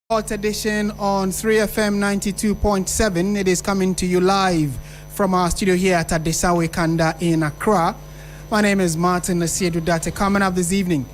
Hot edition on 3FM 92.7. It is coming to you live from our studio here at Adesawe Kanda in Accra. My name is Martin Nasiedu-Date. Coming up this evening,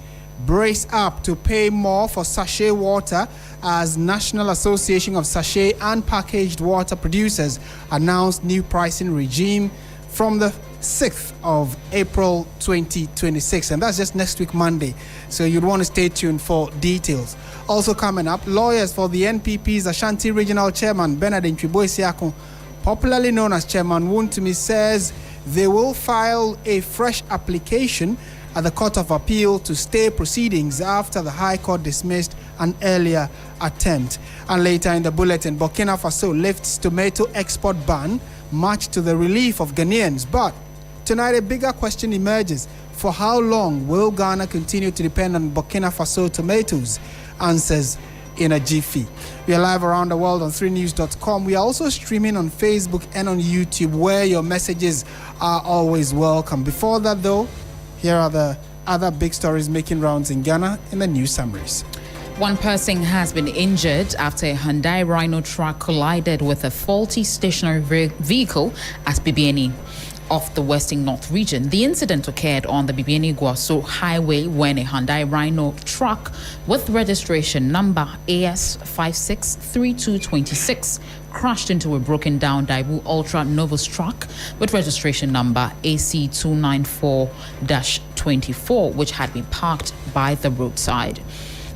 brace up to pay more for sachet water as National Association of Sachet and Packaged Water Producers announced new pricing regime from the 6th of April 2026, and that's just next week Monday, so you'd want to stay tuned for details. Also coming up, lawyers for the NPP's Ashanti Regional Chairman Bernard Ntwibo-Esiakon, popularly known as Chairman Wontumi, says they will file a fresh application at the Court of Appeal to stay proceedings after the High Court dismissed an earlier attempt. And later in the bulletin, Burkina Faso lifts tomato export ban, much to the relief of Ghanaians. But tonight, a bigger question emerges. For how long will Ghana continue to depend on Burkina Faso tomatoes? Answers in a jiffy. We are live around the world on 3news.com. We are also streaming on Facebook and on YouTube, where your messages are always welcome. Before that, though, here are the other big stories making rounds in Ghana in the news summaries. One person has been injured after a Hyundai Rhino truck collided with a faulty stationary vehicle at Bibiani, off the Western North region. The incident occurred on the Bibiani-Guaso highway when a Hyundai Rhino truck with registration number AS563226 crashed into a broken down Daewoo Ultra Novus truck with registration number AC294-24, which had been parked by the roadside.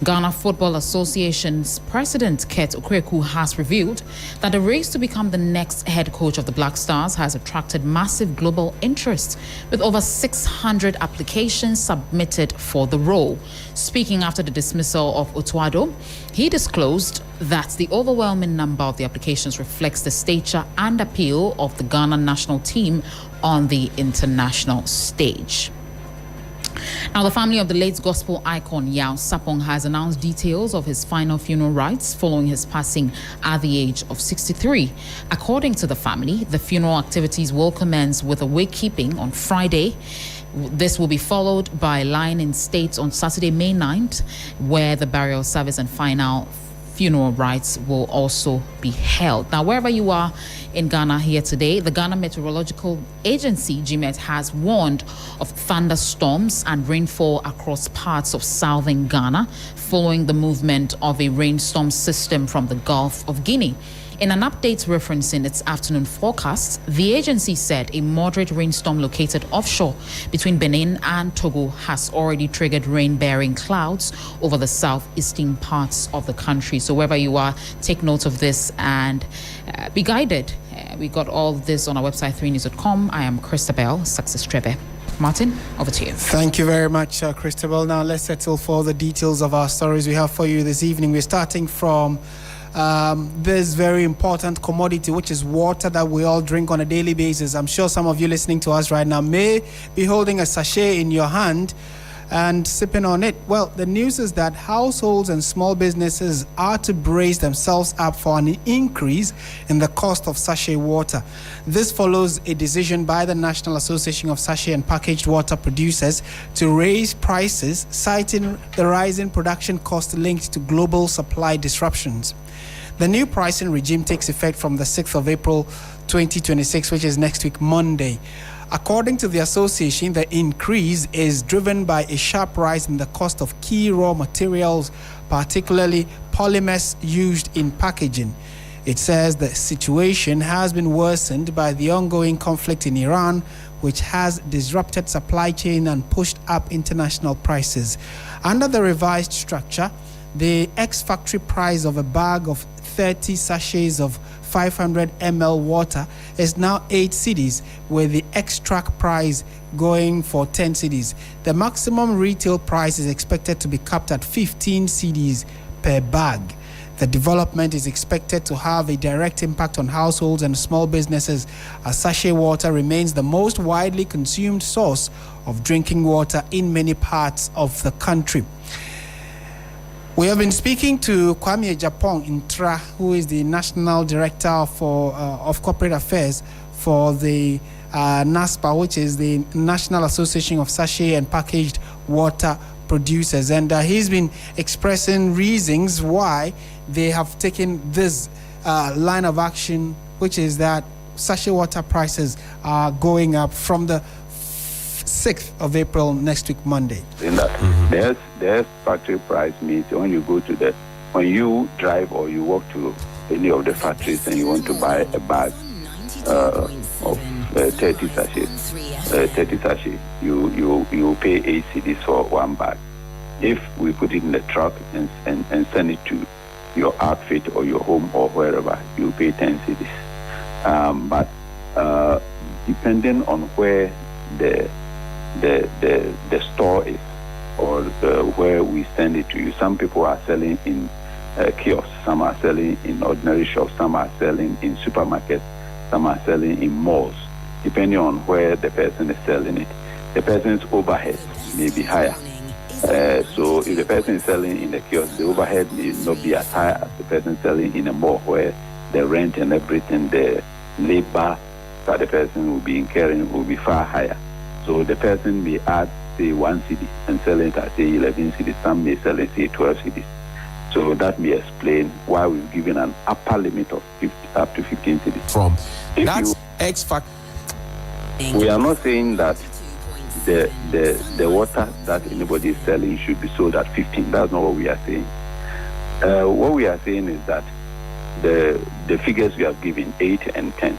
Ghana Football Association's president, Ket Okweku, has revealed that the race to become the next head coach of the Black Stars has attracted massive global interest, with over 600 applications submitted for the role. Speaking after the dismissal of Otuado, he disclosed that the overwhelming number of the applications reflects the stature and appeal of the Ghana national team on the international stage. Now, the family of the late gospel icon Yao Sapong has announced details of his final funeral rites following his passing at the age of 63. According to the family, the funeral activities will commence with a wake-keeping on Friday. This will be followed by a lying in state on Saturday, May 9th, where the burial service and final funeral rites will also be held. Now, wherever you are in Ghana here today, the Ghana Meteorological Agency, GMET, has warned of thunderstorms and rainfall across parts of southern Ghana following the movement of a rainstorm system from the Gulf of Guinea. In an update referencing its afternoon forecast, the agency said a moderate rainstorm located offshore between Benin and Togo has already triggered rain-bearing clouds over the southeastern parts of the country. So wherever you are, take note of this and be guided. We got all this on our website, 3news.com. I am Christabel Success Trebe. Martin, over to you. Thank you very much, Christabel. Now let's settle for the details of our stories we have for you this evening. We're starting from this very important commodity, which is water that we all drink on a daily basis. I'm sure some of you listening to us right now may be holding a sachet in your hand and sipping on it. Well, the news is that households and small businesses are to brace themselves up for an increase in the cost of sachet water. This follows a decision by the National Association of Sachet and Packaged Water Producers to raise prices, citing the rising production cost linked to global supply disruptions. The new pricing regime takes effect from the 6th of April 2026, which is next week Monday. According to the association, the increase is driven by a sharp rise in the cost of key raw materials, particularly polymers used in packaging. It says the situation has been worsened by the ongoing conflict in Iran, which has disrupted supply chain and pushed up international prices. Under the revised structure, the ex-factory price of a bag of 30 sachets of 500 ml water is now 8 cedis, with the extract price going for 10 cedis. The maximum retail price is expected to be capped at 15 cedis per bag. The development is expected to have a direct impact on households and small businesses, as sachet water remains the most widely consumed source of drinking water in many parts of the country. We have been speaking to Kwame Japong Intra, who is the National Director of Corporate Affairs for the NASPA, which is the National Association of Sachet and Packaged Water producers. And he's been expressing reasons why they have taken this line of action, which is that sachet water prices are going up from the 6th of April next week, Monday. In that, there's factory price means when you go to when you drive or you walk to any of the factories and you want to buy a bag of 30 sachets, you pay 8 cedis for one bag. If we put it in the truck and send it to your outfit or your home or wherever, you pay 10 cedis. But depending on where the store is or where we send it to you, some people are selling in kiosks, some are selling in ordinary shops, some are selling in supermarkets, some are selling in malls. Depending on where the person is selling it, the person's overhead may be higher. So if the person is selling in the kiosk, the overhead may not be as high as the person selling in a mall where the rent and everything, the labor that the person will be incurring will be far higher. So the person may add, say, 1 cedi and sell it at, say, 11 cedis. Some may sell it, say, 12 cedis. So that may explain why we've given an upper limit of up to 15 cedis. From that's X factor. We are not saying that the water that anybody is selling should be sold at 15. That's not what we are saying. What we are saying is that the figures we have given, 8 and 10,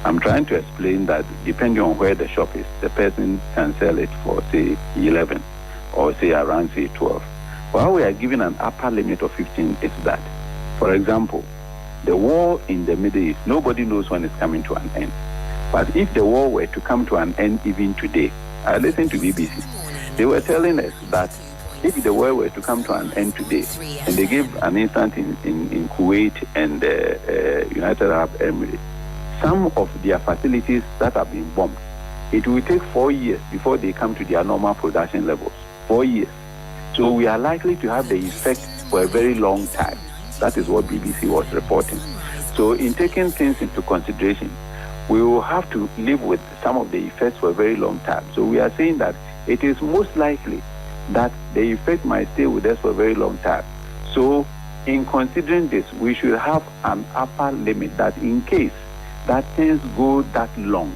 I'm trying to explain that depending on where the shop is, the person can sell it for, say, 11 or, say, around, say, 12. Why we are giving an upper limit of 15 is that, for example, the war in the Middle East, nobody knows when it's coming to an end. But if the war were to come to an end even today, I listened to BBC. They were telling us that if the war were to come to an end today, and they gave an instance in Kuwait and United Arab Emirates, some of their facilities that have been bombed, it will take 4 years before they come to their normal production levels. 4 years. So we are likely to have the effect for a very long time. That is what BBC was reporting. So in taking things into consideration, we will have to live with some of the effects for a very long time. So we are saying that it is most likely that the effect might stay with us for a very long time. So in considering this, we should have an upper limit that in case that things go that long,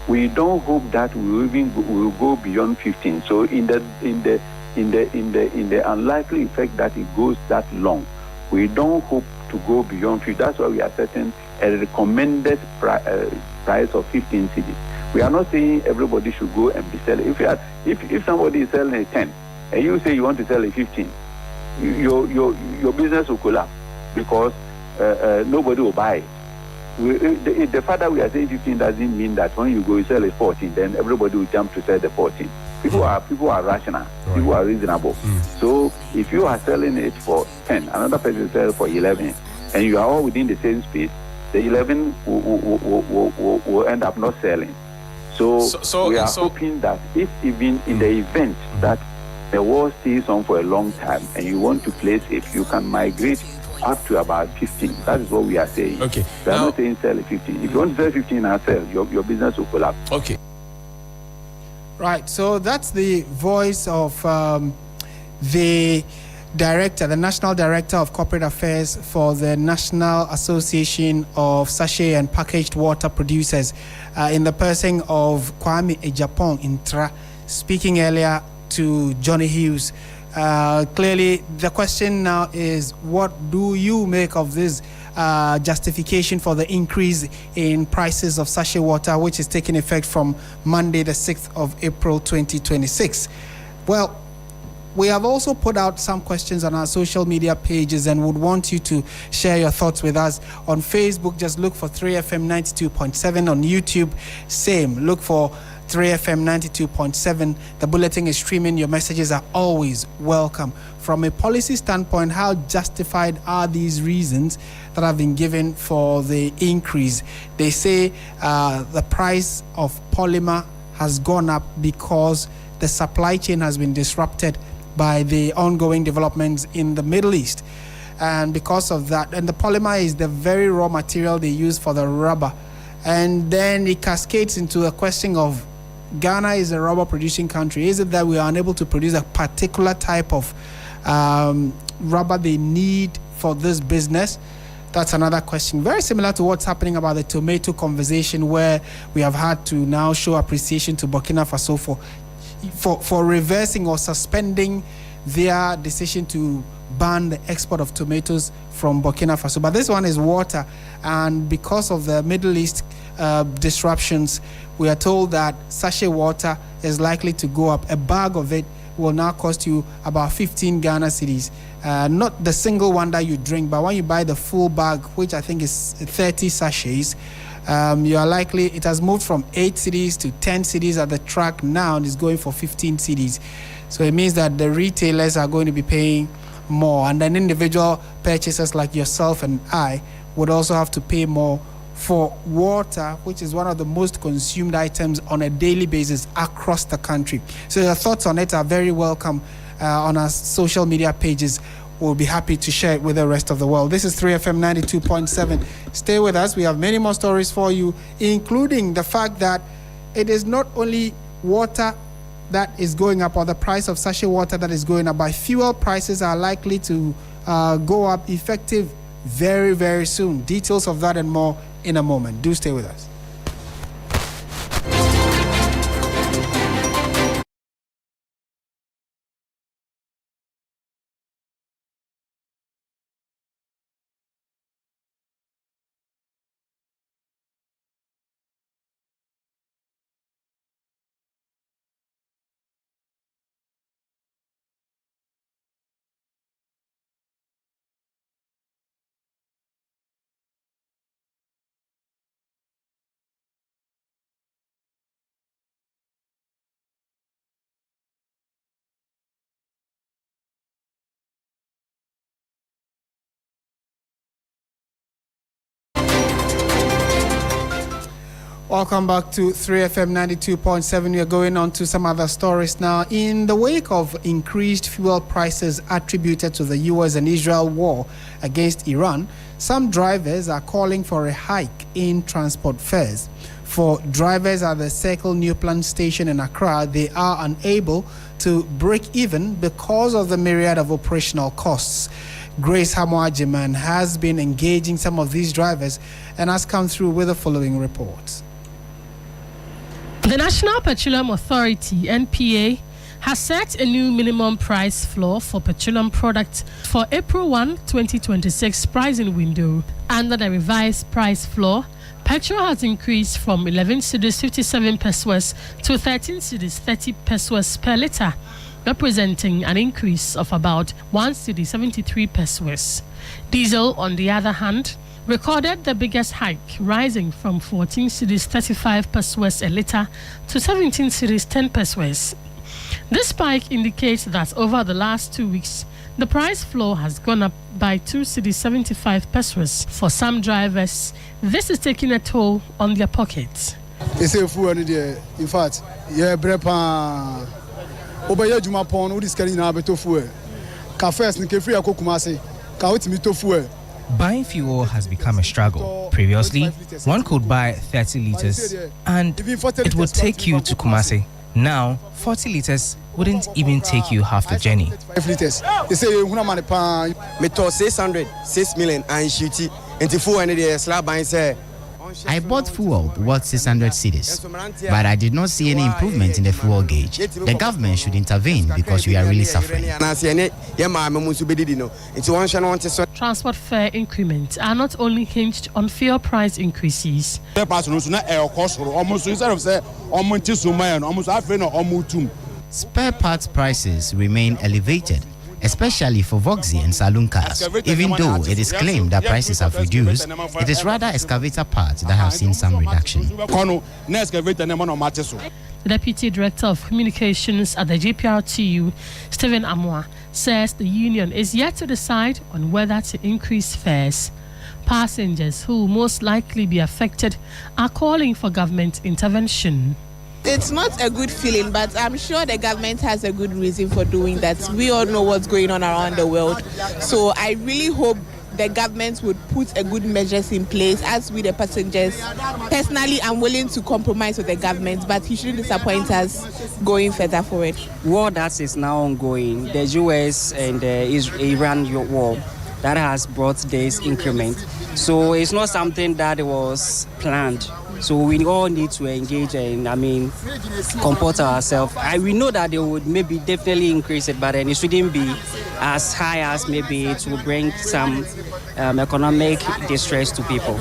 we don't hope that we will go beyond 15. So in the unlikely effect that it goes that long, we don't hope to go beyond 15. That's why we are setting a recommended price of 15 cedis. We are not saying everybody should go and be selling. If somebody is selling a 10 and you say you want to sell a 15, your business will collapse because nobody will buy it. The fact that we are saying 15 doesn't mean that when you go you sell a 14, then everybody will jump to sell the 14. People are rational. Right. People are reasonable. So if you are selling it for 10, another person sells for 11, and you are all within the same space, the 11 will end up not selling. So we are hoping that if even in the event that the war stays on for a long time and you want to place it, you can migrate up to about 15. That is what we are saying. Okay. We are not saying sell 15. If you want to sell 15 and sell, your business will collapse. Okay. Right. So that's the voice of the director, the National Director of Corporate Affairs for the National Association of Sachet and Packaged Water Producers, in the person of Kwame Ejapong Intra, speaking earlier to Johnnie Hughes. Clearly, the question now is, what do you make of this justification for the increase in prices of sachet water, which is taking effect from Monday, the 6th of April, 2026? Well, we have also put out some questions on our social media pages and would want you to share your thoughts with us. On Facebook, just look for 3FM 92.7. On YouTube, same. Look for 3FM 92.7. The bulletin is streaming. Your messages are always welcome. From a policy standpoint, how justified are these reasons that have been given for the increase? They say the price of polymer has gone up because the supply chain has been disrupted by the ongoing developments in the Middle East. And because of that, and the polymer is the very raw material they use for the rubber. And then it cascades into a question of Ghana is a rubber producing country? Is it that we are unable to produce a particular type of rubber they need for this business? That's another question. Very similar to what's happening about the tomato conversation, where we have had to now show appreciation to Burkina Faso for reversing or suspending their decision to ban the export of tomatoes from Burkina Faso. But this one is water, and because of the Middle East disruptions, we are told that sachet water is likely to go up. A bag of it will now cost you about 15 Ghana cedis. Not the single one that you drink, but when you buy the full bag, which I think is 30 sachets, you are likely, it has moved from 8 cedis to 10 cedis at the track now, and is going for 15 cedis. So it means that the retailers are going to be paying more, and then individual purchasers like yourself and I would also have to pay more for water, which is one of the most consumed items on a daily basis across the country. So your thoughts on it are very welcome on our social media pages. We'll be happy to share it with the rest of the world. This is 3FM 92.7. Stay with us. We have many more stories for you, including the fact that it is not only water that is going up, or the price of sachet water that is going up, but fuel prices are likely to go up effective very, very soon. Details of that and more in a moment. Do stay with us. Welcome back to 3FM 92.7. We are going on to some other stories now. In the wake of increased fuel prices attributed to the US and Israel war against Iran, some drivers are calling for a hike in transport fares. For drivers at the Circle New Plant station in Accra, they are unable to break even because of the myriad of operational costs. Grace Hamoajiman has been engaging some of these drivers and has come through with the following report. The National Petroleum Authority, NPA, has set a new minimum price floor for petroleum products for April 1, 2026 pricing window. Under the revised price floor, petrol has increased from 11 cedis 57 pesos to 13 cedis 30 pesos per litre, representing an increase of about 1 cedi 73 pesos. Diesel, on the other hand, recorded the biggest hike, rising from 14 cedis 35 pesos a litre to 17 cedis 10 pesos. This spike indicates that over the last 2 weeks, the price floor has gone up by 2 cedis 75 pesos. For some drivers, this is taking a toll on their pockets. It's a fuel in fact, yeah, brepa. Obaya juma pon, udi skali na beto fuel. Ka first ni ke free akokumase. Ka otimi to fuel. Buying fuel has become a struggle. Previously, one could buy 30 liters and it would take you to Kumasi. Now, 40 liters wouldn't even take you half the journey. 5 liters. They say you want to Me to 6 million and shooty into fuel and the slab buying say. I bought fuel worth 600 cedis, but I did not see any improvement in the fuel gauge. The government should intervene because we are really suffering. Transport fare increments are not only hinged on fuel price increases. Spare parts prices remain elevated, especially for Voxy and saloon cars. Even though it is claimed that prices have reduced, it is rather excavator parts that have seen some reduction. The Deputy Director of Communications at the JPRTU, Stephen Amoa, says the union is yet to decide on whether to increase fares. Passengers who will most likely be affected are calling for government intervention. It's not a good feeling, but I'm sure the government has a good reason for doing that. We all know what's going on around the world. So I really hope the government would put a good measures in place as with the passengers. Personally, I'm willing to compromise with the government, but he shouldn't disappoint us going further forward. War that is now ongoing, the US and Iran war, that has brought this increment. So it's not something that was planned. So we all need to engage and, comport ourselves. We know that they would maybe definitely increase it, but then it shouldn't be as high as maybe it will bring some economic distress to people.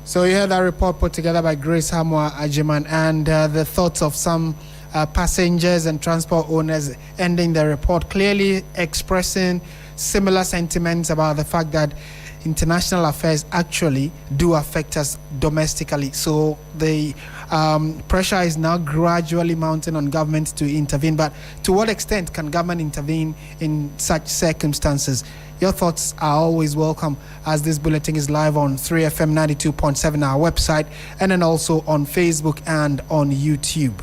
So you heard that report put together by Grace Hamwa Ajiman, and the thoughts of some passengers and transport owners ending the report, clearly expressing similar sentiments about the fact that international affairs actually do affect us domestically. So the pressure is now gradually mounting on government to intervene. But to what extent can government intervene in such circumstances? Your thoughts are always welcome, as this bulletin is live on 3FM 92.7, our website, and then also on Facebook and on YouTube.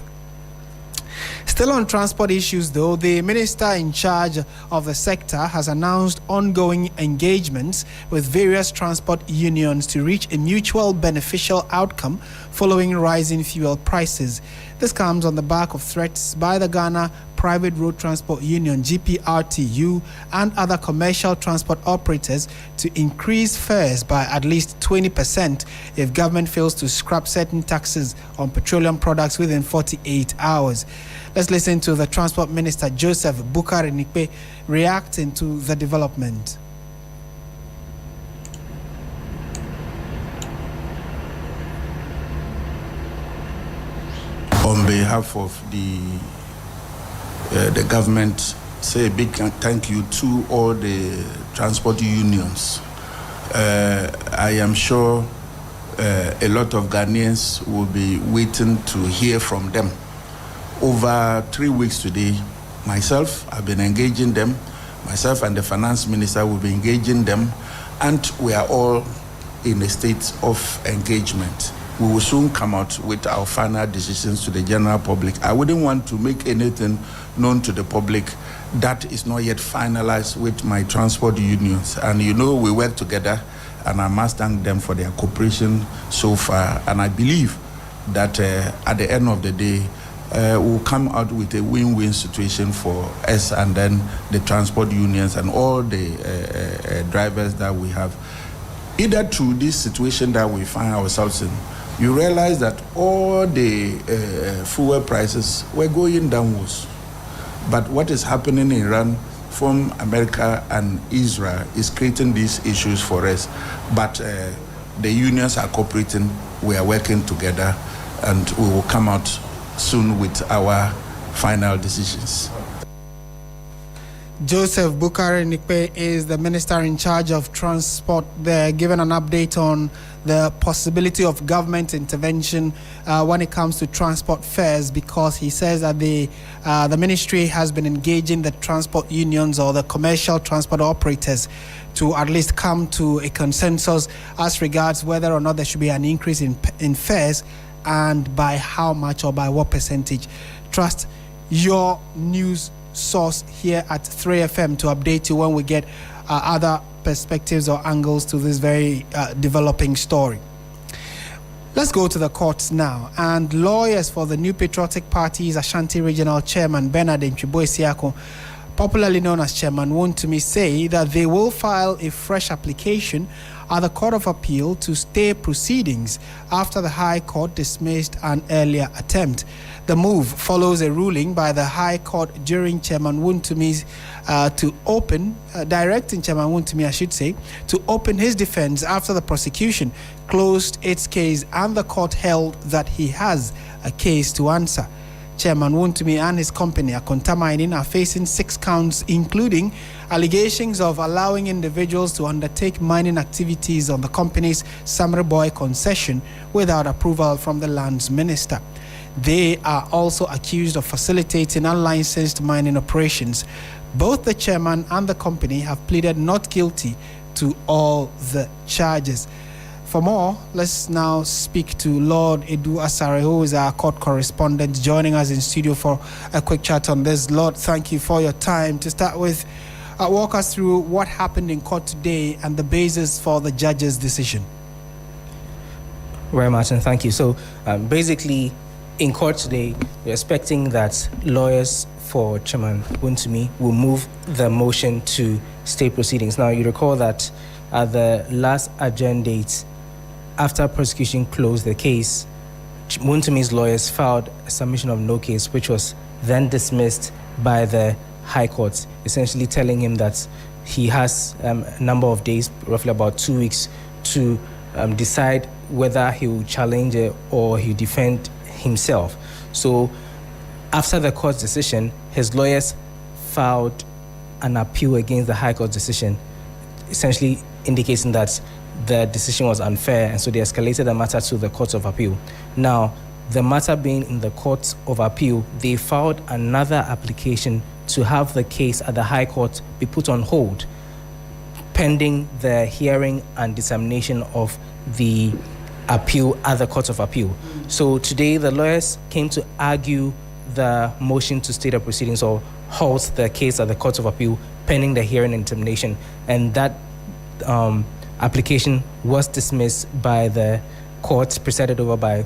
Still on transport issues, though, the minister in charge of the sector has announced ongoing engagements with various transport unions to reach a mutual beneficial outcome following rising fuel prices. This comes on the back of threats by the Ghana Private Road Transport Union, GPRTU, and other commercial transport operators to increase fares by at least 20% if government fails to scrap certain taxes on petroleum products within 48 hours. Let's listen to the Transport Minister, Joseph Bukari Nikpe, reacting to the development. On behalf of the government, say a big thank you to all the transport unions. I am sure a lot of Ghanaians will be waiting to hear from them. Over 3 weeks today, myself, I've been engaging them. Myself and the finance minister will be engaging them, and we are all in a state of engagement. We will soon come out with our final decisions to the general public. I wouldn't want to make anything known to the public that is not yet finalized with my transport unions. And we work together, and I must thank them for their cooperation so far. And I believe that at the end of the day, we'll come out with a win-win situation for us and then the transport unions and all the drivers that we have. Either through this situation that we find ourselves in, you realize that all the fuel prices were going downwards. But what is happening in Iran from America and Israel is creating these issues for us. But the unions are cooperating, we are working together, and we will come out soon with our final decisions. Joseph Bukari Nikpe is the minister in charge of transport there, giving an update on the possibility of government intervention when it comes to transport fares, because he says that the ministry has been engaging the transport unions or the commercial transport operators to at least come to a consensus as regards whether or not there should be an increase in fares, and by how much or by what percentage. Trust your news source here at 3FM to update you when we get other perspectives or angles to this very developing story. Let's go to the courts now. And lawyers for the New Patriotic Party's Ashanti Regional Chairman Bernard Nchiboisiako, popularly known as Chairman Wontumi, say that they will file a fresh application at the Court of Appeal to stay proceedings after the High Court dismissed an earlier attempt. The move follows a ruling by the High Court during Chairman Wontumi's directing Chairman Wontumi, I should say, to open his defense after the prosecution closed its case and the court held that he has a case to answer. Chairman Wontumi and his company, Akonta Mining, are facing 6 counts, including allegations of allowing individuals to undertake mining activities on the company's Samre Boy concession without approval from the lands minister. They are also accused of facilitating unlicensed mining operations. Both the chairman and the company have pleaded not guilty to all the charges. For more, let's now speak to Lord Edu Asare, who is our court correspondent, joining us in studio for a quick chat on this. Lord, thank you for your time. To start with, walk us through what happened in court today and the basis for the judge's decision. Very much, and thank you. So basically, in court today, we're expecting that lawyers for Chairman Wontumi will move the motion to stay proceedings. Now, you recall that at the last adjourned date, after prosecution closed the case, Wontumi's lawyers filed a submission of no case, which was then dismissed by the High Court, essentially telling him that he has a number of days, roughly about 2 weeks, to decide whether he will challenge it or he will defend himself. So after the court's decision, his lawyers filed an appeal against the High Court's decision, essentially indicating that the decision was unfair, and so they escalated the matter to the Court of Appeal. Now, the matter being in the Court of Appeal, they filed another application to have the case at the High Court be put on hold, pending the hearing and determination of the appeal at the Court of Appeal. So today, the lawyers came to argue the motion to stay the proceedings or halt the case at the Court of Appeal pending the hearing and determination, and that application was dismissed by the court presided over by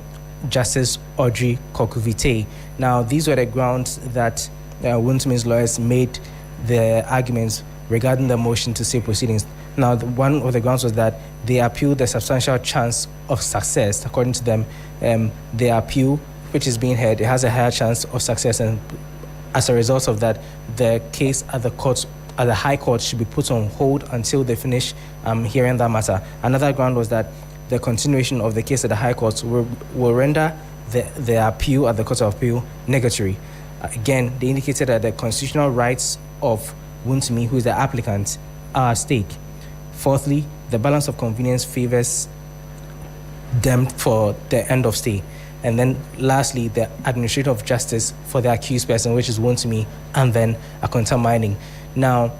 Justice Audrey Kokuvite. Now, these were the grounds that Wontumi's lawyers made the arguments regarding the motion to stay proceedings. Now, one of the grounds was that they appealed the substantial chance of success. According to them, the appeal, which is being heard, it has a higher chance of success, and as a result of that, the case at the High Court should be put on hold until they finish hearing that matter. Another ground was that the continuation of the case at the High Court will render the appeal at the Court of Appeal negatory. Again, they indicated that the constitutional rights of Wontumi, who is the applicant, are at stake. Fourthly, the balance of convenience favors them for the end of stay. And then lastly, the administrative justice for the accused person, which is Wontumi, and then Akonta Mining. Now,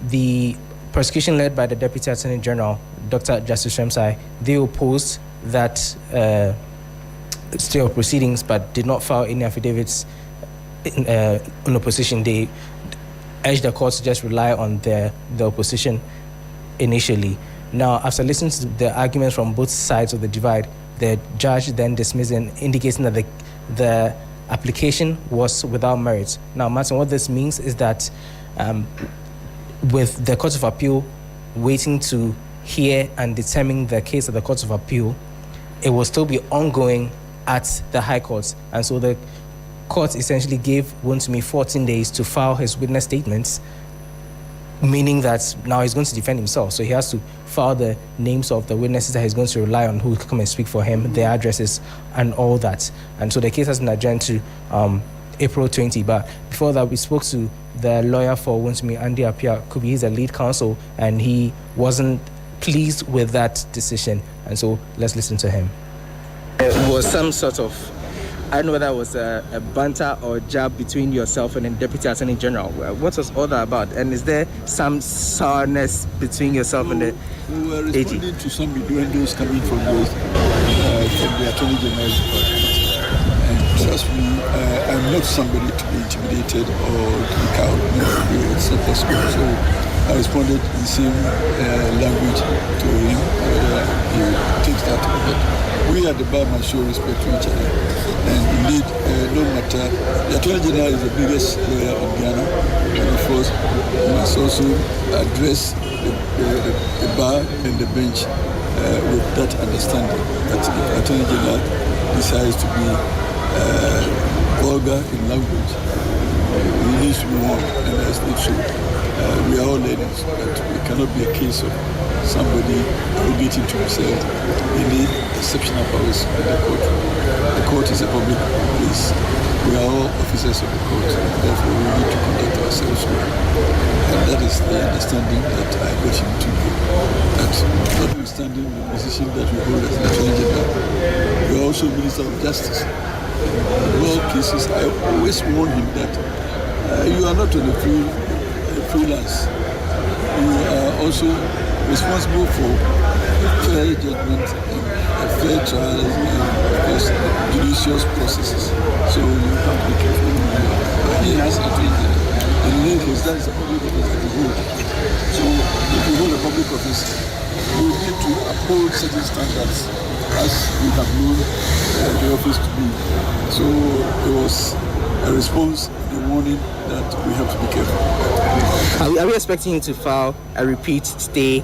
the prosecution led by the Deputy Attorney General, Dr. Justice Remsai, they opposed that stay of proceedings but did not file any affidavits in opposition. They urged the court to just rely on the opposition initially. Now, after listening to the arguments from both sides of the divide, the judge then dismissed and indicating that the application was without merit. Now, Martin, what this means is that with the Court of Appeal waiting to hear and determine the case at the Court of Appeal, it will still be ongoing at the High Court. And so the court essentially gave Wontumi 14 days to file his witness statements, meaning that now he's going to defend himself. So he has to file the names of the witnesses that he's going to rely on, who will come and speak for him, their addresses, and all that. And so the case has been adjourned to April 20. But before that, we spoke to the lawyer for Wontumi, Andy Apia Kubi. He's the lead counsel, and he wasn't pleased with that decision. And so let's listen to him. It was some sort of, I don't know whether it was a banter or jab between yourself and the Deputy Attorney General. What was all that about? And is there some sourness between yourself and the We were responding to some innuendos coming from the Attorney General's department. And trust me, I'm not somebody to be intimidated or kick out. No, it's not possible. So I responded in the same language to him. He takes that to it. We at the bar must show respect to each other. And indeed, no matter, the Attorney General is the biggest lawyer in Ghana. And of course, we must also address the bar and the bench with that understanding that if the Attorney General decides to be vulgar in language, he needs to be warned, and that's not so. We are all learning, but it cannot be a case of somebody arrogating to himself any exceptional powers in the court. The court is a public place. We are all officers of the court, and therefore we need to conduct ourselves well. And that is the understanding that I got him to do. That notwithstanding the position that we hold as Attorney General, we are also Minister of Justice. In all cases, I always warn him that you are not on a freelance. You are also responsible for fair judgment and fair trials and judicious processes. So you have to be careful. He has a And in any case, that is a public office that you hold. So if you hold a public office, you need to uphold certain standards as we have known the office to be. So there was a response, a warning that we have to be careful. Are we expecting him to file a repeat stay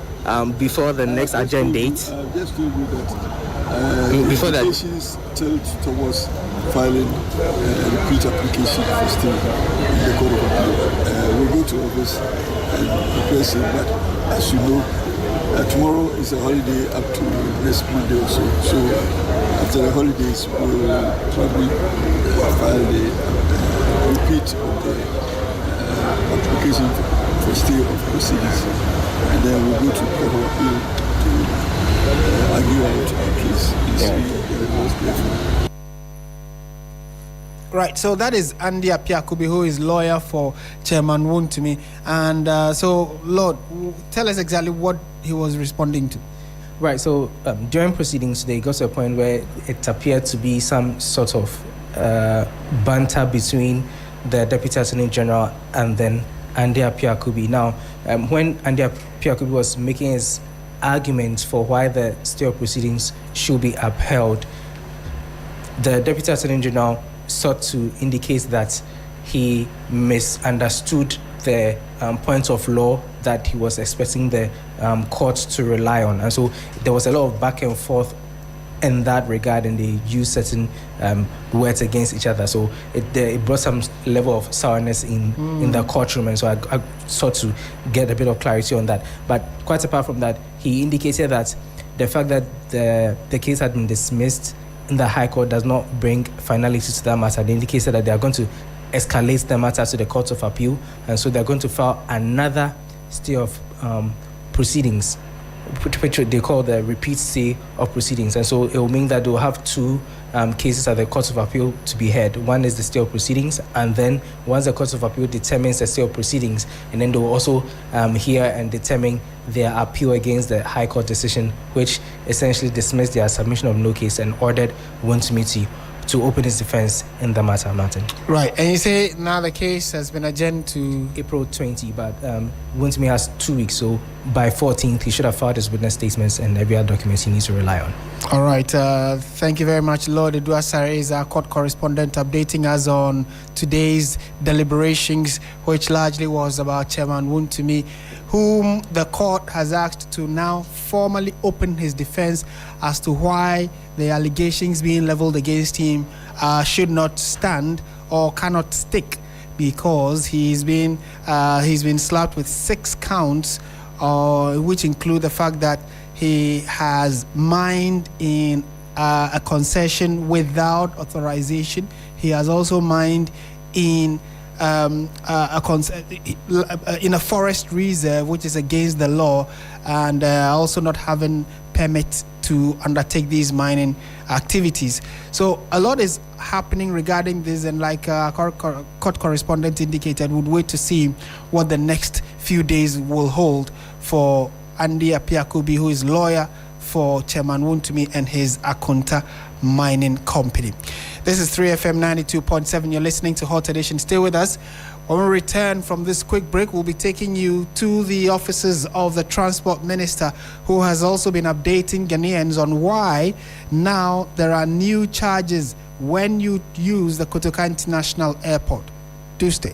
before the next agenda date? I've just told you that before that, applications tilt towards filing a repeat application for stay in the Court of Appeal. We'll go to office and request it, but as you know, tomorrow is a holiday up to next Monday or so. So after the holidays, we'll probably file the repeat of the application for stay of proceedings, and then we'll go to Court of Appeal to argue out our case and see the most careful. Right, so that is Andy Apiakubi, who is lawyer for Chairman Wontumi. And so, Lord, tell us exactly what he was responding to. Right, so during proceedings, they got to a point where it appeared to be some sort of banter between the Deputy Attorney General and then Andy Apiakubi. Now, when Andy Apiakubi was making his arguments for why the stay of proceedings should be upheld, the Deputy Attorney General sought to indicate that he misunderstood the point of law that he was expecting the court to rely on. And so there was a lot of back and forth in that regard, and they used certain words against each other. So it brought some level of sourness in the courtroom, and so I sought to get a bit of clarity on that. But quite apart from that, he indicated that the fact that the case had been dismissed in the High Court does not bring finality to that matter. They indicated that they are going to escalate the matter to the Court of Appeal, and so they're going to file another stay of proceedings, which they call the repeat stay of proceedings. And so it will mean that they will have two cases at the Court of Appeal to be heard. One is the stay of proceedings, and then once the Court of Appeal determines the stay of proceedings, and then they will also hear and determine their appeal against the High Court decision, which essentially dismissed their submission of no case and ordered Wontumi to open his defense in the matter, Martin. Right, and you say now the case has been adjourned to April 20, but Wontumi has 2 weeks, so by 14th he should have filed his witness statements and every other document he needs to rely on. All right, thank you very much. Lord Edua Sare is our court correspondent, updating us on today's deliberations, which largely was about Chairman Wontumi, whom the court has asked to now formally open his defense as to why the allegations being leveled against him should not stand or cannot stick, because he's been slapped with 6 counts, which include the fact that he has mined in a concession without authorization. He has also mined in in a forest reserve, which is against the law, and also not having permit to undertake these mining activities. So a lot is happening regarding this, and like our court correspondent indicated, would wait to see what the next few days will hold for Andy Apiakubi, who is lawyer for Chairman Wontumi and his Akonta Mining Company. This is 3FM 92.7. You're listening to Hot Edition. Stay with us. When we return from this quick break, we'll be taking you to the offices of the Transport Minister, who has also been updating Ghanaians on why now there are new charges when you use the Kotoka International Airport. Do stay.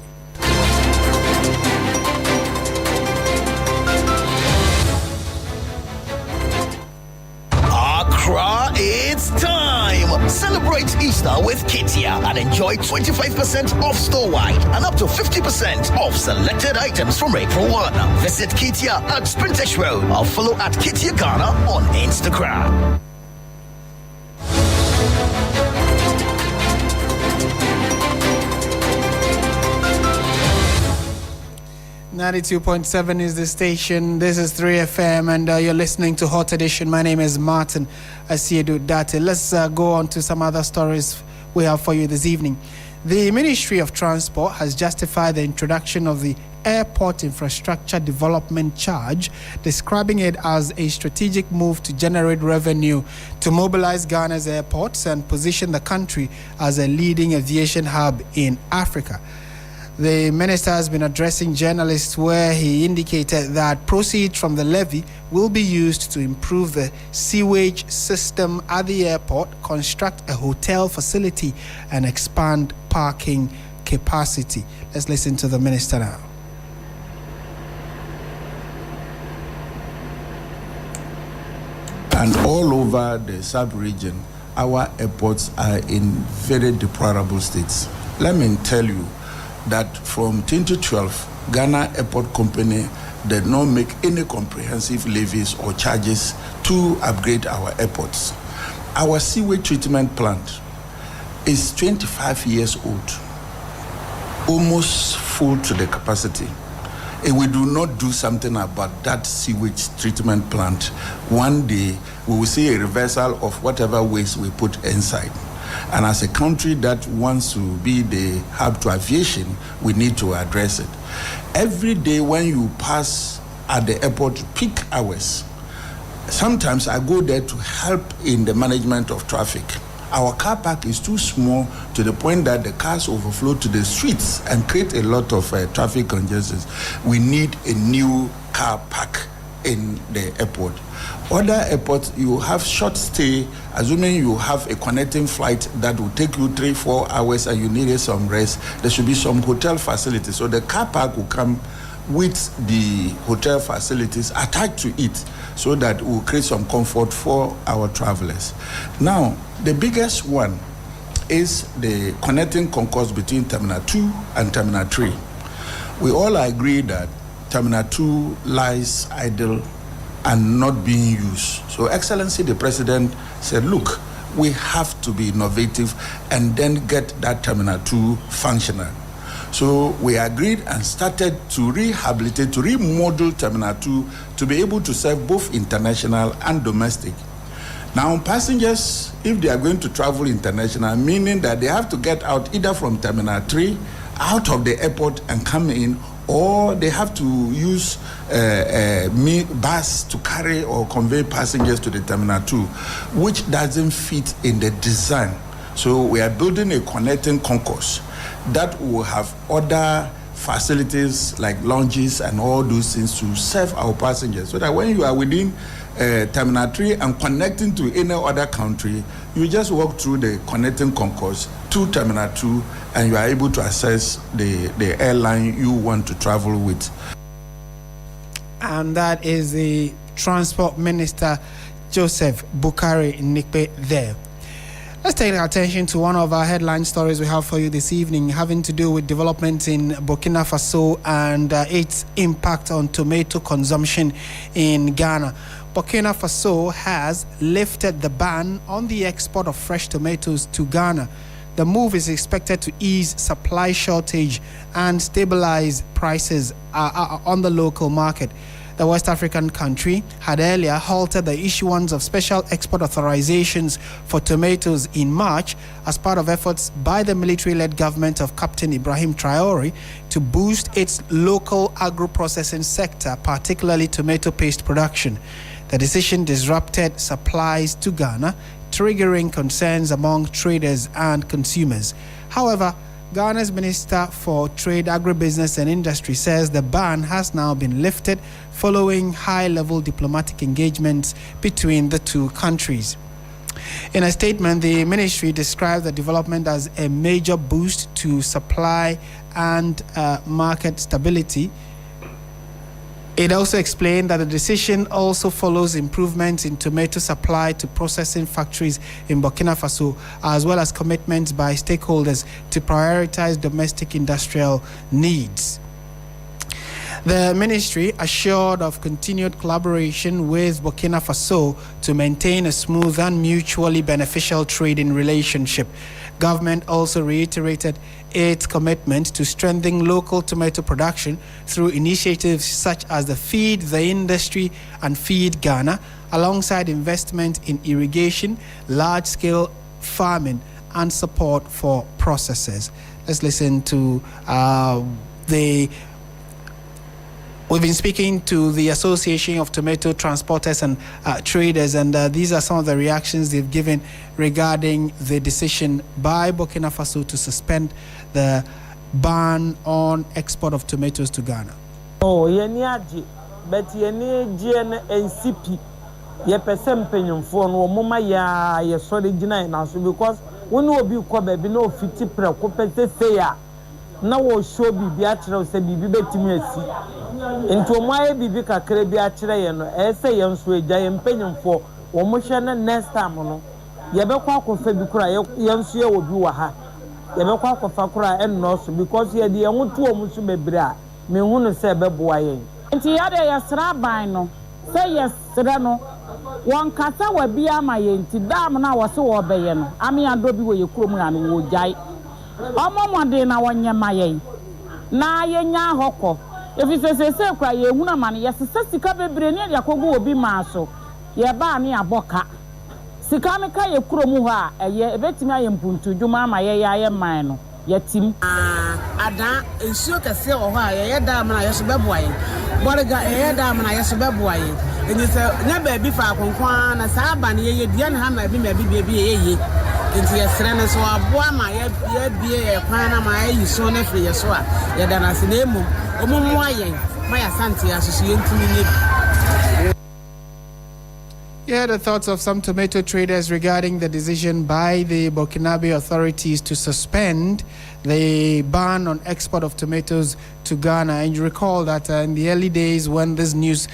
Accra, it's time! Celebrate Easter with Kitia and enjoy 25% off store-wide and up to 50% off selected items from April 1. Visit Kitia at Sprintex Road or follow at Kitia Ghana on Instagram. .7 is the station. This is 3FM, and you're listening to Hot Edition. My name is Martin Asiedu Date. Let's go on to some other stories we have for you this evening. The Ministry of Transport has justified the introduction of the Airport Infrastructure Development Charge, describing it as a strategic move to generate revenue, to mobilize Ghana's airports and position the country as a leading aviation hub in Africa. The minister has been addressing journalists where he indicated that proceeds from the levy will be used to improve the sewage system at the airport, construct a hotel facility, and expand parking capacity. Let's listen to the minister now. And all over the sub-region, our airports are in very deplorable states. Let me tell you that from 2012, Ghana Airport Company did not make any comprehensive levies or charges to upgrade our airports. Our sewage treatment plant is 25 years old, almost full to the capacity. If we do not do something about that sewage treatment plant, one day we will see a reversal of whatever waste we put inside. And as a country that wants to be the hub to aviation, we need to address it. Every day when you pass at the airport peak hours, sometimes I go there to help in the management of traffic. Our car park is too small to the point that the cars overflow to the streets and create a lot of traffic congestion. We need a new car park in the airport. Other airports, you have short stay, assuming you have a connecting flight that will take you 3-4 hours and you needed some rest. There should be some hotel facilities. So the car park will come with the hotel facilities attached to it so that it will create some comfort for our travelers. Now, the biggest one is the connecting concourse between Terminal 2 and Terminal 3. We all agree that Terminal 2 lies idle and not being used. So, Excellency, the President said, look, we have to be innovative and then get that Terminal 2 functional. So we agreed and started to rehabilitate, to remodel Terminal 2 to be able to serve both international and domestic. Now, passengers, if they are going to travel international, meaning that they have to get out either from Terminal 3, out of the airport and come in, or they have to use bus to carry or convey passengers to the Terminal 2, which doesn't fit in the design. So we are building a connecting concourse that will have other facilities like lounges and all those things to serve our passengers, so that when you are within Terminal 3 and connecting to any other country, you just walk through the connecting concourse to Terminal 2 and you are able to access the airline you want to travel with. And that is the Transport Minister, Joseph Bukari Nikpe there. Let's take our attention to one of our headline stories we have for you this evening, having to do with developments in Burkina Faso and its impact on tomato consumption in Ghana. Burkina Faso has lifted the ban on the export of fresh tomatoes to Ghana. The move is expected to ease supply shortage and stabilize prices on the local market. The West African country had earlier halted the issuance of special export authorizations for tomatoes in March as part of efforts by the military-led government of Captain Ibrahim Traore to boost its local agro-processing sector, particularly tomato paste production. The decision disrupted supplies to Ghana, triggering concerns among traders and consumers. However, Ghana's Minister for Trade, Agribusiness and Industry says the ban has now been lifted following high-level diplomatic engagements between the two countries. In a statement, the ministry described the development as a major boost to supply and market stability. It also explained that the decision also follows improvements in tomato supply to processing factories in Burkina Faso, as well as commitments by stakeholders to prioritize domestic industrial needs. The ministry assured of continued collaboration with Burkina Faso to maintain a smooth and mutually beneficial trading relationship. Government also reiterated its commitment to strengthening local tomato production through initiatives such as the Feed the Industry and Feed Ghana, alongside investment in irrigation, large-scale farming, and support for processors. Let's listen to We've been speaking to the Association of Tomato Transporters and Traders, and these are some of the reactions they've given regarding the decision by Burkina Faso to suspend the ban on export of tomatoes to Ghana? Oh, yeniaji, but yeni GN NCP. Ye person penyon for no mama ya ye sorry gina na so because when we be kwa baby no 50 pre ko pese say ya na wo show bibi a kire say bibi betimi asi ento mo aye bibi kakra bi a kire ye no e say ye nso agya ye penyon for wo mo hwe na next time no ye be kwa akofa bi kura ye nso ye wo bi wa ha ye be kwa akofa kura en no so because ye de ye ho to mo so bebre a me hu no say be boa ye enti ya de ye sra ban no say yes sra no one kasa wa bia ma ye nti dam na wo se wo beye no ame ado bi wo ye kurom na no wo jai omomode na wonye ma ye na ye nya hokọ efi se kwa ye huna ma ne ye se sika bebre ne ya kogo obi ma so ye ba ne aboka sika me ka ye kurom ho a eye ebetimi aye mpuntu dwuma ma ye ya ye man no yatim ada ensuo kase wo ho a ye dam na ye so beboa ye boriga ye dam na ye so beboa ye eni se nya ba bi fa konkwan na sa ba ne ye dia ne ha ma bi ye enti ye sere ne so aboa ma ye bie ye kwan na ma ye so ne fre ye so a ye da na se na emu omumu ayen ma ya sante ya so ye ntimi ne. Yeah, the thoughts of some tomato traders regarding the decision by the Burkinabe authorities to suspend the ban on export of tomatoes to Ghana. And you recall that in the early days when this news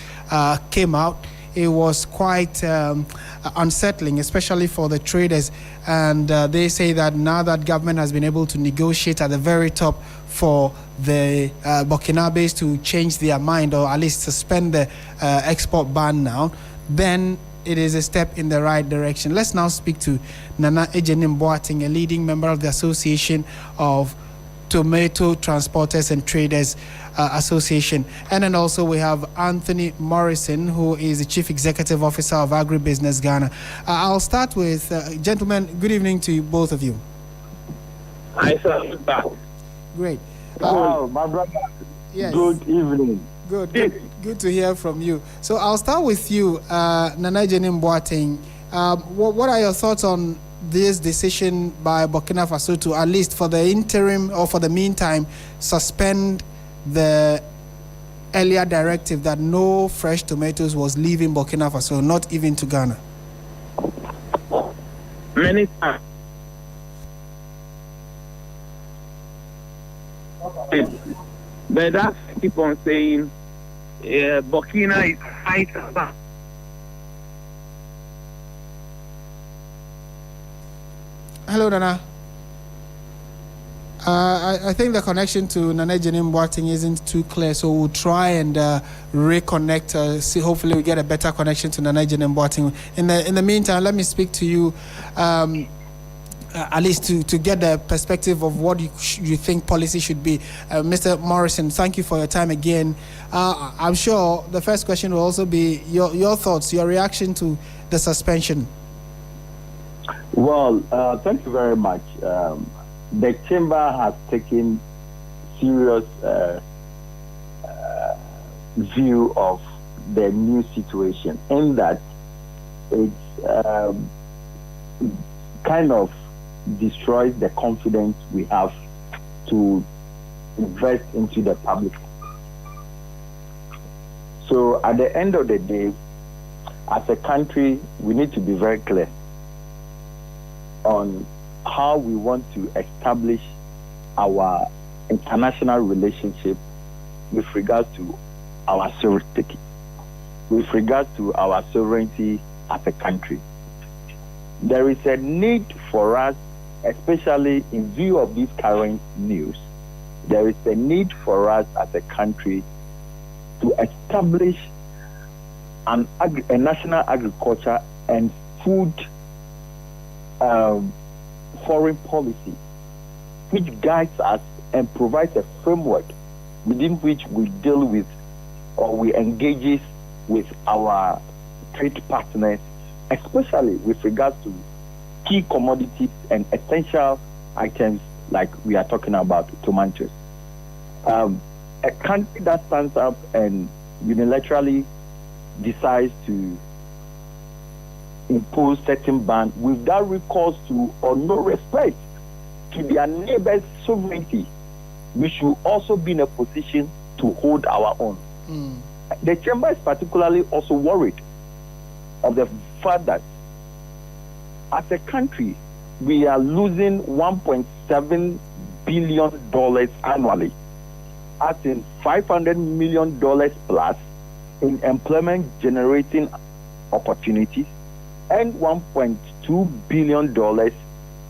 came out, it was quite unsettling, especially for the traders. And they say that now that government has been able to negotiate at the very top for the Burkinabes to change their mind or at least suspend the export ban now, then it is a step in the right direction. Let's now speak to Nana Ejenim Boateng, a leading member of the Association of Tomato Transporters and Traders Association. And then also we have Anthony Morrison, who is the Chief Executive Officer of Agribusiness Ghana. I'll start with, gentlemen, good evening to you, both of you. Hi, sir. Great. My brother. Yes. Good evening. Good to hear from you. So I'll start with you, Nana Ejenim Boateng. What are your thoughts on this decision by Burkina Faso to, at least for the interim or for the meantime, suspend the earlier directive that no fresh tomatoes was leaving Burkina Faso, not even to Ghana? Many times. But I keep on saying Burkina is right about. Hello, Nana. I think the connection to Nana Ejenim Boateng isn't too clear, so we'll try and reconnect. See, hopefully we get a better connection to Nana Ejenim Boateng. In the meantime, let me speak to you, at least to get the perspective of what you think policy should be. Mr. Morrison, thank you for your time again. I'm sure the first question will also be your thoughts, your reaction to the suspension. Well, thank you very much. The chamber has taken serious view of the new situation, in that it's kind of destroys the confidence we have to invest into the public. So at the end of the day, as a country, we need to be very clear on how we want to establish our international relationship with regards to our sovereignty, as a country. There is a need for us, especially in view of this current news, there is a need for us as a country to establish a national agriculture and food foreign policy which guides us and provides a framework within which we deal with or we engage with our trade partners, especially with regards to key commodities and essential items like we are talking about tomatoes. A country that stands up and unilaterally decides to impose certain ban without recourse to or no respect to their neighbors' sovereignty we should also be in a position to hold our own. The chamber is particularly also worried of the fact that as a country, we are losing $1.7 billion annually, as in $500 million plus in employment generating opportunities, and $1.2 billion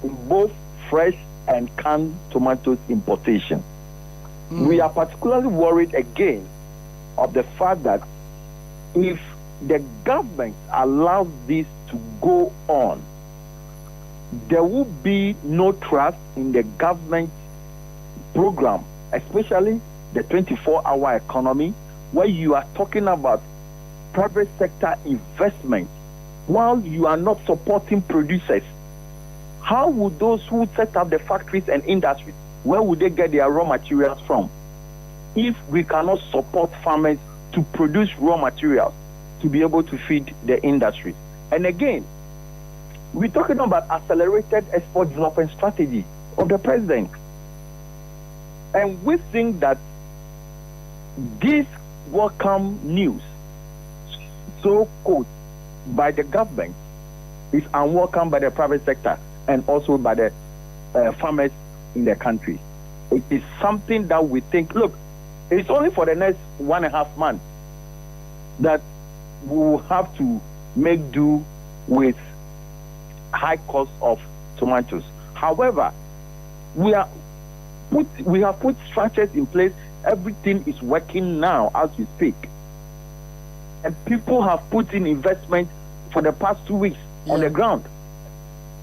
in both fresh and canned tomatoes importation. We are particularly worried again of the fact that if the government allows this to go on, there will be no trust in the government program, especially the 24-hour economy, where you are talking about private sector investment while you are not supporting producers. How would those who set up the factories and industries, where would they get their raw materials from? If we cannot support farmers to produce raw materials to be able to feed the industry. And again, we're talking about accelerated export development strategy of the president. And we think that this welcome news, so quote, by the government, is unwelcome by the private sector and also by the farmers in the country. It is something that we think, look, it's only for the next 1.5 months that we will have to make do with high cost of tomatoes. However, we have put structures in place. Everything is working now as we speak. And people have put in investment for the past 2 weeks on the ground.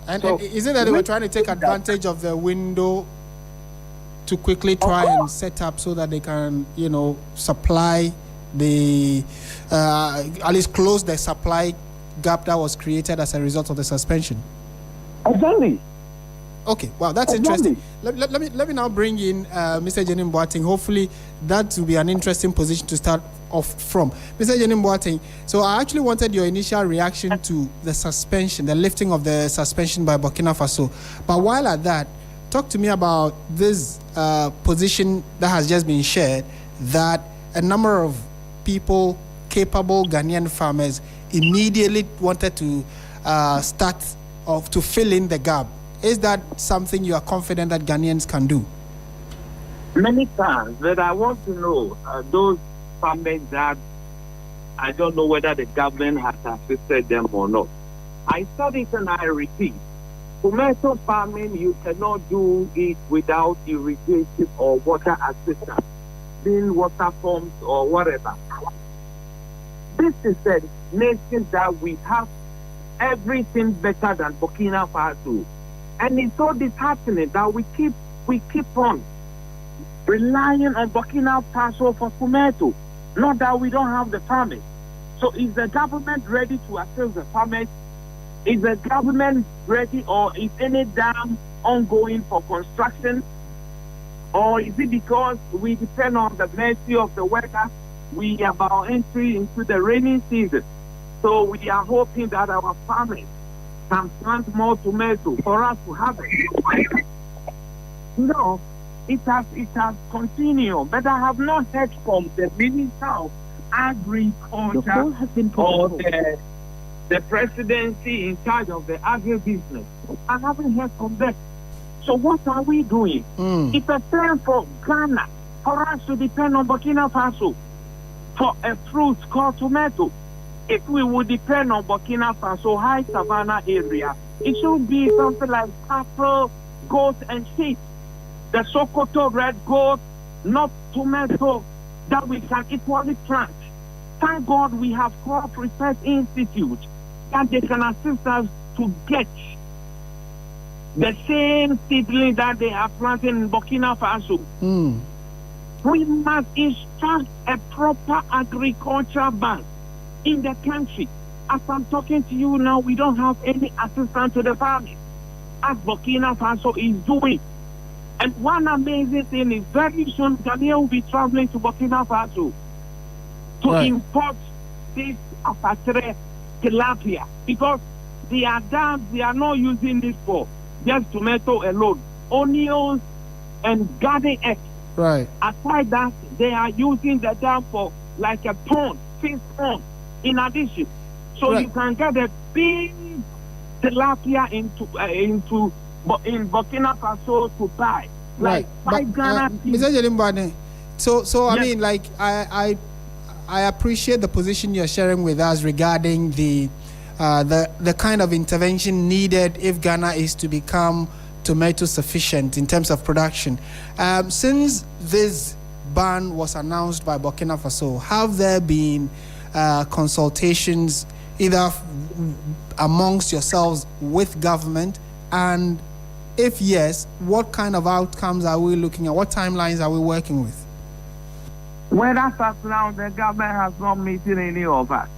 And is it that they were trying to take advantage of the window to quickly try and set up so that they can, supply the, at least close the supply gap that was created as a result of the suspension? Exactly. Okay, wow, that's interesting. Let me now bring in Mr. Johnnie Boateng. Hopefully, that will be an interesting position to start off from. Mr. Johnnie Boateng, so I actually wanted your initial reaction to the suspension, the lifting of the suspension by Burkina Faso. But while at that, talk to me about this position that has just been shared, that a number of people, capable Ghanaian farmers, immediately wanted to start off to fill in the gap. Is that something you are confident that Ghanaians can do? Many times, but I want to know those farmers that I don't know whether the government has assisted them or not. I said it and I repeat. Tomato farming, you cannot do it without irrigation or water assistance, being water pumps or whatever. This is a nation that we have everything better than Burkina Faso. And it's so disheartening that we keep on relying on Burkina Faso for tomato. Not that we don't have the farmers. So is the government ready to assist the farmers? Is the government ready, or is any dam ongoing for construction? Or is it because we depend on the mercy of the weather? We are about entry into the rainy season. So we are hoping that our farmers can plant more tomato for us to have it. No, it has continued, but I have not heard from the Minister of Agriculture or the presidency in charge of the agribusiness. I haven't heard from them. So what are we doing? It's a time for Ghana, for us to depend on Burkina Faso for a fruit called tomato. If we would depend on Burkina Faso, high savanna area, it should be something like cattle, goats, and sheep. The Sokoto red goat, not tomato, that we can equally plant. Thank God we have Crop Research Institute that they can assist us to get the same seedling that they are planting in Burkina Faso. We must instruct a proper agriculture bank in the country. As I'm talking to you now, we don't have any assistance to the farmers, as Burkina Faso is doing. And one amazing thing is very soon Ghanaian will be traveling to Burkina Faso to import this apatre tilapia, because their dams, they are not using this for just tomato alone. Onions and garden eggs, Right. Aside that, they are using the dam for like a pond, fish pond, in addition. So you can get a big tilapia in Burkina Faso to buy. Like 5 Ghana. Mr. Jelimbane, so I Yes. mean, like, I appreciate the position you're sharing with us regarding the kind of intervention needed if Ghana is to become tomato sufficient in terms of production. Since this ban was announced by Burkina Faso, have there been consultations either amongst yourselves with government, and if yes, what kind of outcomes are we looking at? What timelines are we working with? Well, as of now, the government has not meeting any of us.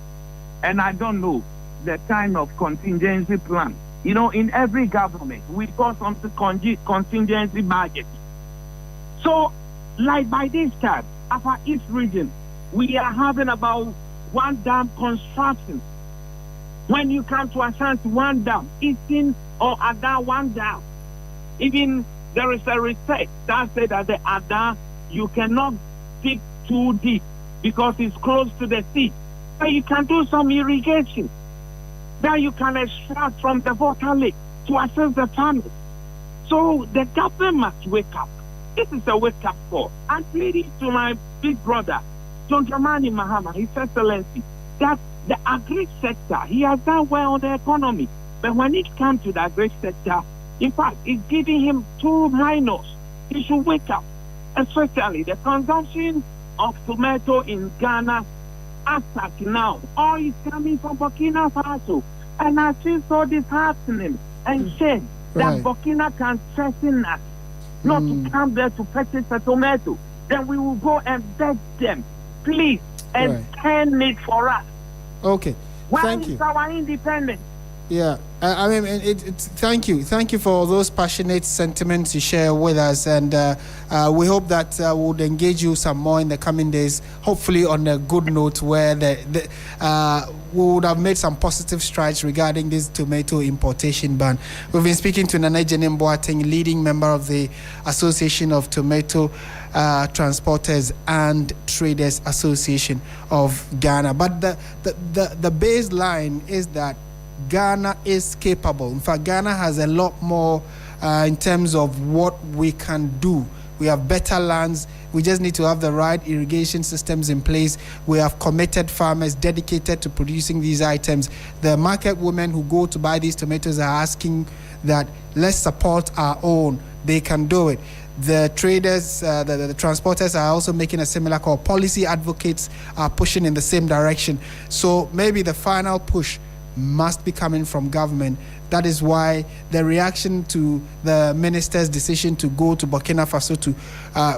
And I don't know the kind of contingency plan. You know, in every government, we got some contingency budget. So, like by this time, our East region, we are having about 1 dam construction. When you come to Ashanti, 1 dam, Eastern or Ada 1 dam. Even there is a research that said that the Ada, you cannot dig too deep because it's close to the sea. But you can do some irrigation. Then you can extract from the water lake to assist the farmers. So the government must wake up. This is a wake-up call. I'm pleading to my big brother, John Dramani Mahama, His Excellency, that the agri sector, he has done well on the economy. But when it comes to the agri sector, in fact, it's giving him 2 minus. He should wake up. Especially the consumption of tomato in Ghana, as at now, all is coming from Burkina Faso. And I feel so disheartening and shame that Burkina can threaten us not to come there to purchase a tomato. Then we will go and beg them, please, and turn it for us. Okay. Thank you. Our independence? Yeah, I mean, thank you for those passionate sentiments you share with us, and we hope that we'll engage you some more in the coming days, hopefully on a good note where we would have made some positive strides regarding this tomato importation ban. We've been speaking to Nana Jenim Boateng, leading member of the Association of Tomato Transporters and Traders Association of Ghana. But the baseline is that Ghana is capable. In fact, Ghana has a lot more in terms of what we can do. We have better lands. We just need to have the right irrigation systems in place. We have committed farmers dedicated to producing these items. The market women who go to buy these tomatoes are asking that let's support our own. They can do it. The traders, the transporters are also making a similar call. Policy advocates are pushing in the same direction. So maybe the final push must be coming from government. That is why the reaction to the minister's decision to go to Burkina Faso to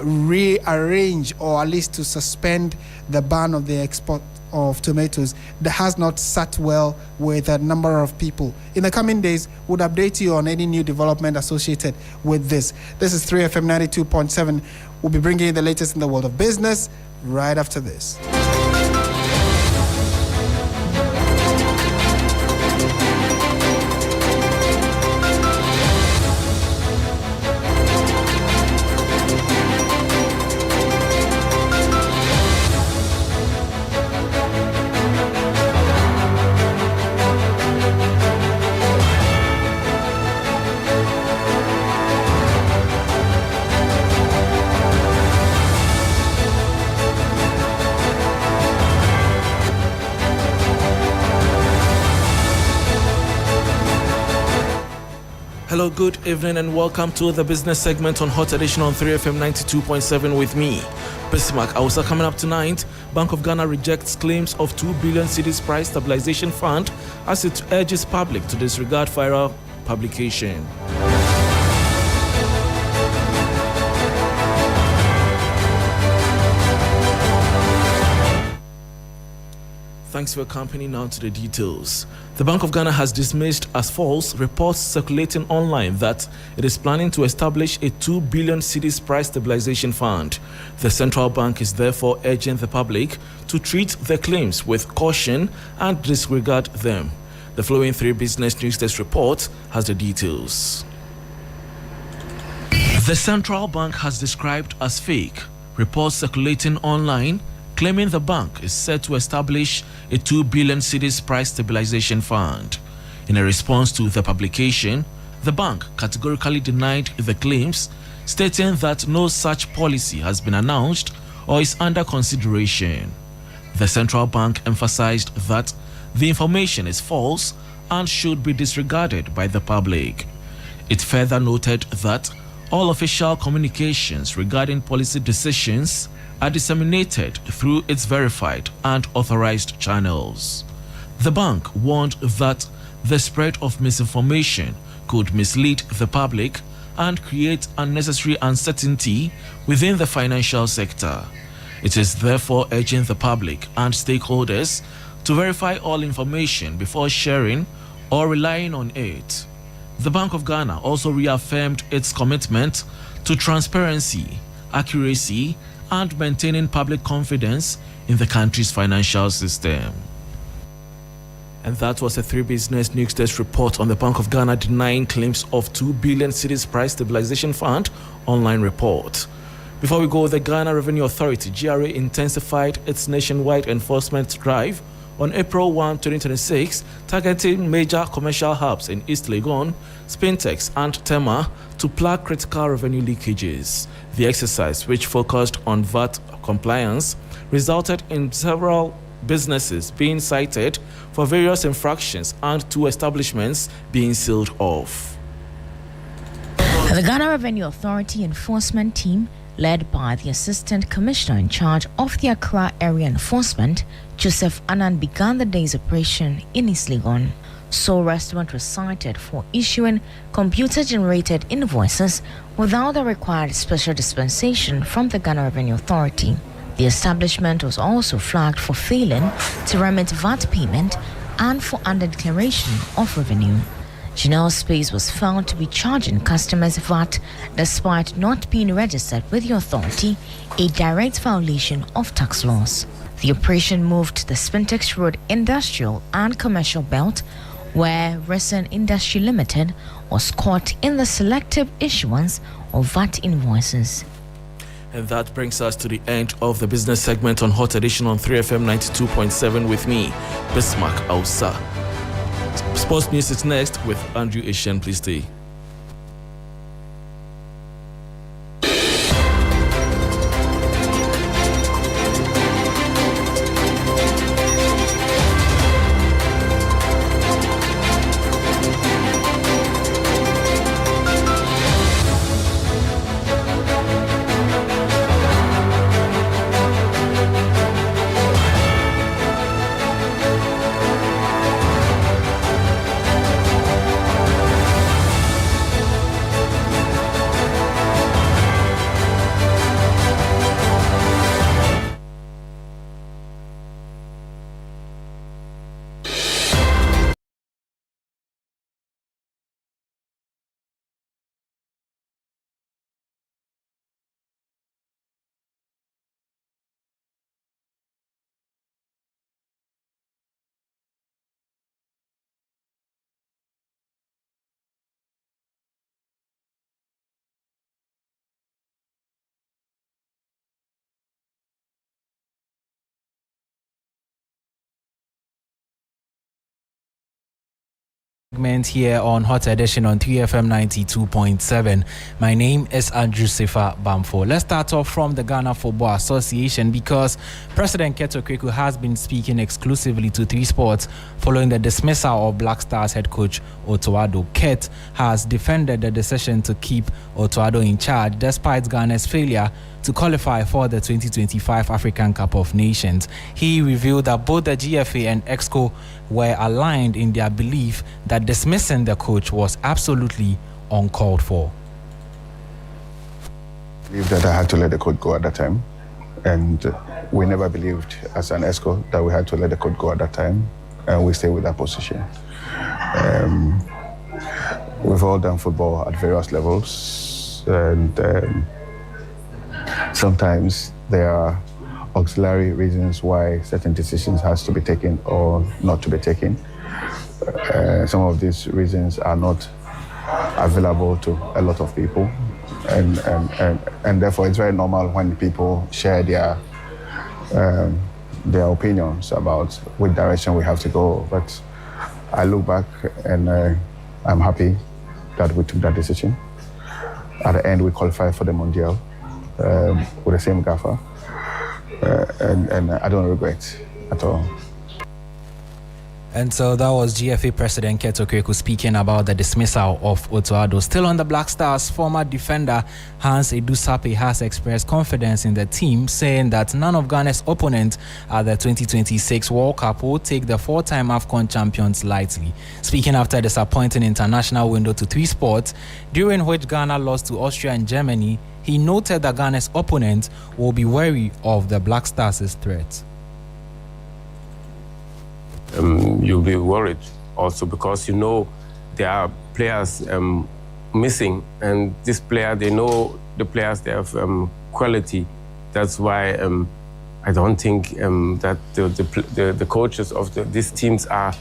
rearrange or at least to suspend the ban of the export of tomatoes that has not sat well with a number of people. In the coming days, we'll update you on any new development associated with this. This is 3FM 92.7. We'll be bringing you the latest in the world of business right after this. Hello, good evening, and welcome to the business segment on Hot Edition on 3FM 92.7 with me, Bismarck. Also coming up tonight, Bank of Ghana rejects claims of 2 billion cedis price stabilization fund as it urges public to disregard viral publication. Thanks for your company. Now to the details. The Bank of Ghana has dismissed as false reports circulating online that it is planning to establish a 2 billion cedis price stabilization fund. The central bank is therefore urging the public to treat the claims with caution and disregard them. The following 3 Business News Desk report has the details. The central bank has described as fake reports circulating online claiming the bank is set to establish a 2 billion cedis price stabilization fund. In a response to the publication, the bank categorically denied the claims, stating that no such policy has been announced or is under consideration. The central bank emphasized that the information is false and should be disregarded by the public. It further noted that all official communications regarding policy decisions are disseminated through its verified and authorized channels. The bank warned that the spread of misinformation could mislead the public and create unnecessary uncertainty within the financial sector. It is therefore urging the public and stakeholders to verify all information before sharing or relying on it. The Bank of Ghana also reaffirmed its commitment to transparency, accuracy, and maintaining public confidence in the country's financial system. And that was a 3 Business News Desk report on the Bank of Ghana denying claims of 2 billion cedis price stabilization fund online report. Before we go, the Ghana Revenue Authority, GRA, intensified its nationwide enforcement drive on April 1, 2026, targeting major commercial hubs in East Legon, Spintex, and Tema to plug critical revenue leakages. The exercise, which focused on VAT compliance, resulted in several businesses being cited for various infractions and 2 establishments being sealed off. The Ghana Revenue Authority enforcement team, led by the Assistant Commissioner in charge of the Accra Area Enforcement, Joseph Annan, began the day's operation in East Legon. Seoul Restaurant was cited for issuing computer-generated invoices without the required special dispensation from the Ghana Revenue Authority. The establishment was also flagged for failing to remit VAT payment and for under-declaration of revenue. Janelle Space was found to be charging customers VAT despite not being registered with the authority, a direct violation of tax laws. The operation moved to the Spintex Road Industrial and Commercial Belt, where Resin Industry Limited was caught in the selective issuance of VAT invoices. And that brings us to the end of the business segment on Hot Edition on 3FM 92.7 with me, Bismarck Ausa. Sports news is next with Andrew Asian. Please stay. Here on Hot Edition on 3FM 92.7. My name is Andrew Sefa Bamfo. Let's start off from the Ghana Football Association because President Keto Kweku has been speaking exclusively to 3 Sports following the dismissal of Black Stars head coach Otto Addo. Ket has defended the decision to keep Otto Addo in charge despite Ghana's failure to qualify for the 2025 African Cup of Nations. He revealed that both the GFA and EXCO were aligned in their belief that dismissing the coach was absolutely uncalled for. I believe that I had to let the coach go at that time, and we never believed as an EXCO that we had to let the coach go at that time, and we stay with that position. We've all done football at various levels, and sometimes there are auxiliary reasons why certain decisions has to be taken or not to be taken. Some of these reasons are not available to a lot of people. and therefore it's very normal when people share their opinions about which direction we have to go. But I look back and I'm happy that we took that decision. At the end, we qualified for the Mondial with the same gaffer, and I don't regret at all. And so that was GFA President Keto Kweku speaking about the dismissal of Otto Addo. Still on the Black Stars, former defender Hans Edusape has expressed confidence in the team, saying that none of Ghana's opponents at the 2026 World Cup will take the four-time AFCON champions lightly. Speaking after a disappointing international window to 3 sports, during which Ghana lost to Austria and Germany, he noted that Ghana's opponents will be wary of the Black Stars' threat. You'll be worried also because you know there are players missing, and this player, they know the players, they have quality. That's why I don't think that the coaches of these teams are